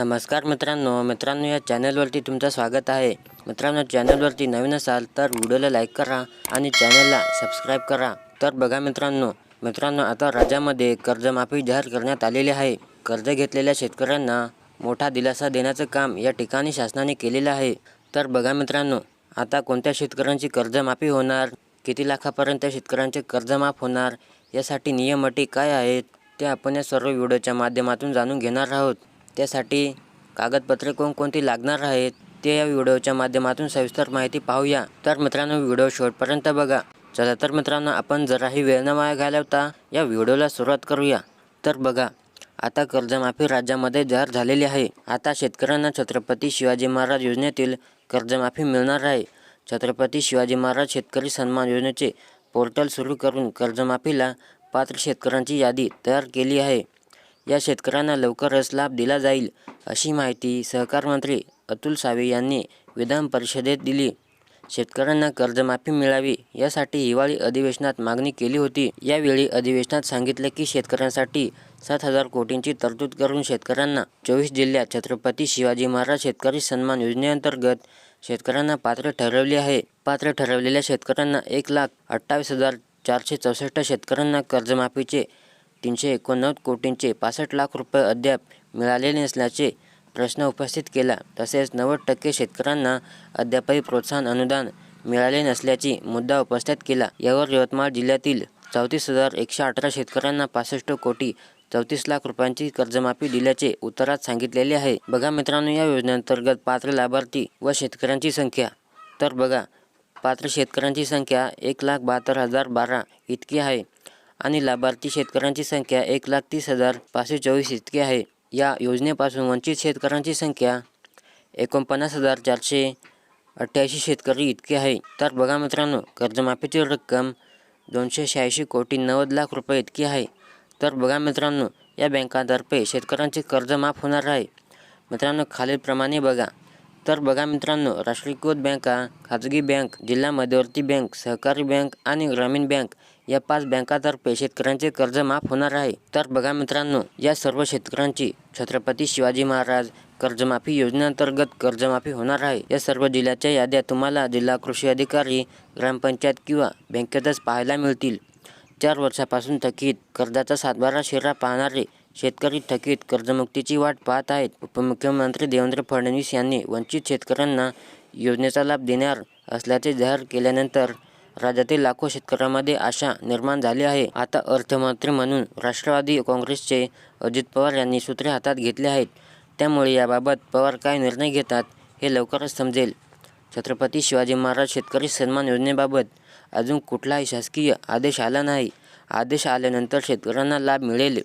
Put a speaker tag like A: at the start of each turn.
A: नमस्कार मित्रांनो या चॅनलवरती तुमचं स्वागत आहे। मित्रांनो, चॅनलवरती नवीन असाल तर व्हिडिओला लाईक करा आणि चॅनलला सबस्क्राईब करा। तर बघा मित्रांनो आता राज्यामध्ये कर्जमाफी जाहीर करण्यात आलेली आहे। कर्ज घेतलेल्या शेतकऱ्यांना मोठा दिलासा देण्याचं काम या ठिकाणी शासनाने केलेलं आहे। तर बघा मित्रांनो, आता कोणत्या शेतकऱ्यांची कर्जमाफी होणार, किती लाखापर्यंत शेतकऱ्यांचे कर्ज माफ होणार, यासाठी नियम अटी काय आहेत ते आपण या सर्व व्हिडिओच्या माध्यमातून जाणून घेणार आहोत। त्यासाठी कागदपत्रे कोणकोणती लागणार आहेत ते या व्हिडिओच्या माध्यमातून सविस्तर माहिती पाहूया। तर मित्रांनो, व्हिडिओ शेवटपर्यंत बघा। चला तर मित्रांनो, आपण जराही वेळ न वाया घालवता या व्हिडिओला सुरुवात करूया। तर बघा, आता कर्जमाफी राज्यामध्ये जाहीर झालेली आहे। आता शेतकऱ्यांना छत्रपती शिवाजी महाराज योजनेतील कर्जमाफी मिळणार आहे। छत्रपती शिवाजी महाराज शेतकरी सन्मान योजनेचे पोर्टल सुरू करून कर्जमाफीला पात्र शेतकऱ्यांची यादी तयार केली आहे। या शेतकऱ्यांना लवकरच लाभ दिला जाईल, अशी माहिती सहकार मंत्री अतुल सावे यांनी विधान परिषदेत दिली। शेतकऱ्यांना कर्जमाफी मिळावी यासाठी हिवाळी अधिवेशनात मागणी केली होती। यावेळी अधिवेशनात सांगितले की शेतकऱ्यांसाठी 7,000 कोटींची तरतूद करून शेतकऱ्यांना 24 जिल्ह्यात छत्रपती शिवाजी महाराज शेतकरी सन्मान योजनेअंतर्गत शेतकऱ्यांना पात्र ठरवले आहे। पात्र ठरवलेल्या शेतकऱ्यांना 1,28,464 शेतकऱ्यांना कर्जमाफीचे 389 कोटींचे 65 लाख रुपये अद्याप मिळालेले नसल्याचे प्रश्न उपस्थित केला। तसेच 90% शेतकऱ्यांना अद्यापही प्रोत्साहन अनुदान मिळाले नसल्याची मुद्दा उपस्थित केला। यावर यवतमाळ जिल्ह्यातील 34,118 शेतकऱ्यांना 65 कोटी 34 लाख रुपयांची कर्जमाफी दिल्याचे उत्तरात सांगितलेले आहे। बघा मित्रांनो, या योजनेअंतर्गत पात्र लाभार्थी व शेतकऱ्यांची संख्या। तर बघा, पात्र शेतकऱ्यांची संख्या 1,72,012 इतकी आहे आणि लाभार्थी शेतकऱ्यांची संख्या 1,30,524 इतकी आहे। या योजनेपासून वंचित शेतकऱ्यांची संख्या 49,488 शेतकरी इतकी आहे। तर बघा मित्रांनो, कर्जमाफीची रक्कम 286 कोटी 90 लाख रुपये इतकी आहे। तर बघा मित्रांनो, या बँकांतर्फे शेतकऱ्यांचे कर्ज माफ होणार आहे। मित्रांनो, खालीलप्रमाणे बघा। तर बघा मित्रांनो, राष्ट्रीयकृत बँका, खाजगी बँक, जिल्हा मध्यवर्ती बँक, सहकारी बँक आणि ग्रामीण बँक या 5 बँकांतर्फे शेतकऱ्यांचे कर्ज माफ होणार आहे। तर बघा मित्रांनो, या सर्व शेतकऱ्यांची छत्रपती शिवाजी महाराज कर्जमाफी योजनेअंतर्गत कर्जमाफी होणार आहे। या सर्व जिल्ह्याच्या याद्या तुम्हाला जिल्हा कृषी अधिकारी, ग्रामपंचायत किंवा बँकेतच पाहायला मिळतील। 4 वर्षापासून थकीत कर्जाचा 7/12 शेरा पाहणारे शेतकरी थकीत कर्जमुक्तीची वाट पाहत आहेत। उपमुख्यमंत्री देवेंद्र फडणवीस यांनी वंचित शेतकऱ्यांना योजनेचा लाभ देणार असल्याचे जाहीर केल्यानंतर राज्यातील लाखो शेतकऱ्यांमध्ये आशा निर्माण झाली आहे। आता अर्थमंत्री म्हणून राष्ट्रवादी काँग्रेसचे अजित पवार यांनी सूत्रे हातात घेतली आहेत। त्यामुळे याबाबत पवार काय निर्णय घेतात हे लवकरच समजेल। छत्रपती शिवाजी महाराज शेतकरी सन्मान योजनेबाबत अजून कुठलाही शासकीय आदेश आला नाही। आदेश आल्यानंतर शेतकऱ्यांना लाभ मिळेल।